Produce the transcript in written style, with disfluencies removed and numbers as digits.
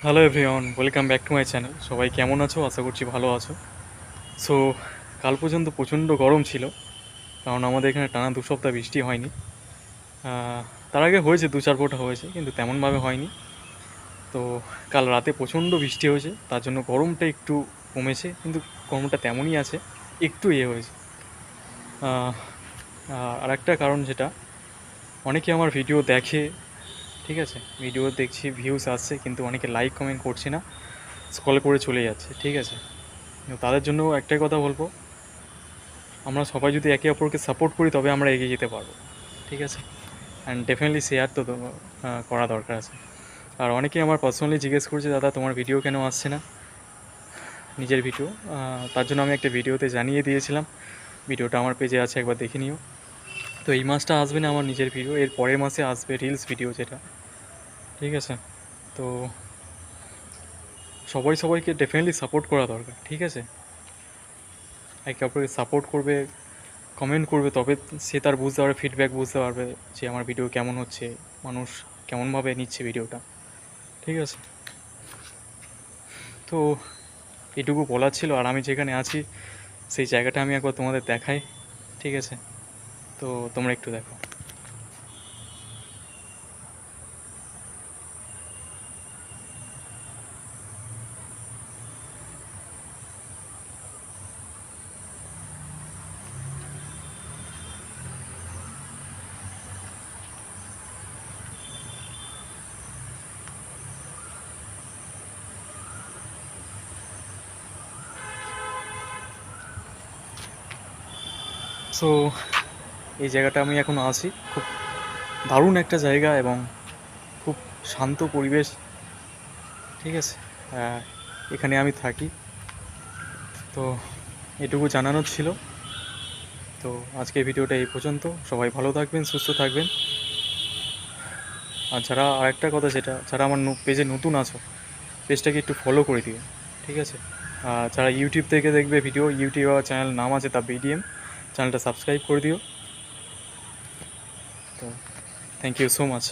Hello everyone, welcome back to my channel. সবাই কেমন আছো? আশা করছি ভালো আছো। সো কাল পর্যন্ত প্রচণ্ড গরম ছিল, কারণ আমাদের এখানে টানা 2 সপ্তাহ বৃষ্টি হয়নি। আহ, তার আগে হয়েছে 2-4 ফোঁটা হয়েছে, কিন্তু তেমনভাবে হয়নি। তো কাল রাতে প্রচণ্ড বৃষ্টি হয়েছে, তার জন্য গরমটা একটু কমেছে, কিন্তু গরমটা তেমনই আছে, একটু হয়েছে। আহ, আর একটা কারণ যেটা, অনেকে আমার ভিডিও দেখে, ঠিক আছে, ভিডিও দেখছি, ভিউজ আসছে, কিন্তু অনেকে লাইক কমেন্ট করছে না, স্ক্রল করে চলে যাচ্ছে, ঠিক আছে। তো তাদের জন্য একটাই কথা বলবো, আমরা সবাই যদি একে অপরকে সাপোর্ট করি তবে আমরা এগিয়ে যেতে পারবো, ঠিক আছে। অ্যান্ড ডেফিনেটলি শেয়ার তো করা দরকার আছে। আর অনেকেই আমার পার্সোনালি জিজ্ঞেস করছে, দাদা তোমার ভিডিও কেন আসছে না, নিজের ভিডিও। তার জন্য আমি একটা ভিডিওতে জানিয়ে দিয়েছিলাম, ভিডিওটা আমার পেজে আছে, একবার দেখে নিও। তো এই মাসটা আসবে না আমার নিজের ভিডিও, এর পরের মাসে আসবে রিলস ভিডিও যেটা, ঠিক আছে। তো সবাই সবাইকে ডেফিনেটলি সাপোর্ট করা দরকার, ঠিক আছে। একে অপরকে সাপোর্ট করবে, কমেন্ট করবে, তবে সে তার বুঝতে পারবে, ফিডব্যাক বুঝতে পারবে যে আমার ভিডিও কেমন হচ্ছে, মানুষ কেমনভাবে নিচ্ছে ভিডিওটা, ঠিক আছে। তো এটুকু বলার ছিল। আর আমি যেখানে আছি সেই জায়গাটা আমি একবার তোমাদের দেখাই, ঠিক আছে। তো তোমরা একটু দেখো। সো এই জায়গাটা আমি এখন আছি, খুব দারুণ একটা জায়গা এবং খুব শান্ত পরিবেশ, ঠিক আছে। এখানে আমি থাকি। তো এটুকু জানানোর ছিল। তো আজকের ভিডিওটা এই পর্যন্ত। সবাই ভালো থাকবেন, সুস্থ থাকবেন। আর যারা, আরেকটা কথা, যেটা যারা আমার পেজে নতুন আছো, পেজটাকে একটু ফলো করে দিও, ঠিক আছে। আর যারা ইউটিউব থেকে দেখবে ভিডিও, ইউটিউব চ্যানেল নাম আছে দ্য বিডিএম, চ্যানেলটা সাবস্ক্রাইব করে দিও। তো থ্যাংক ইউ সো মাচ।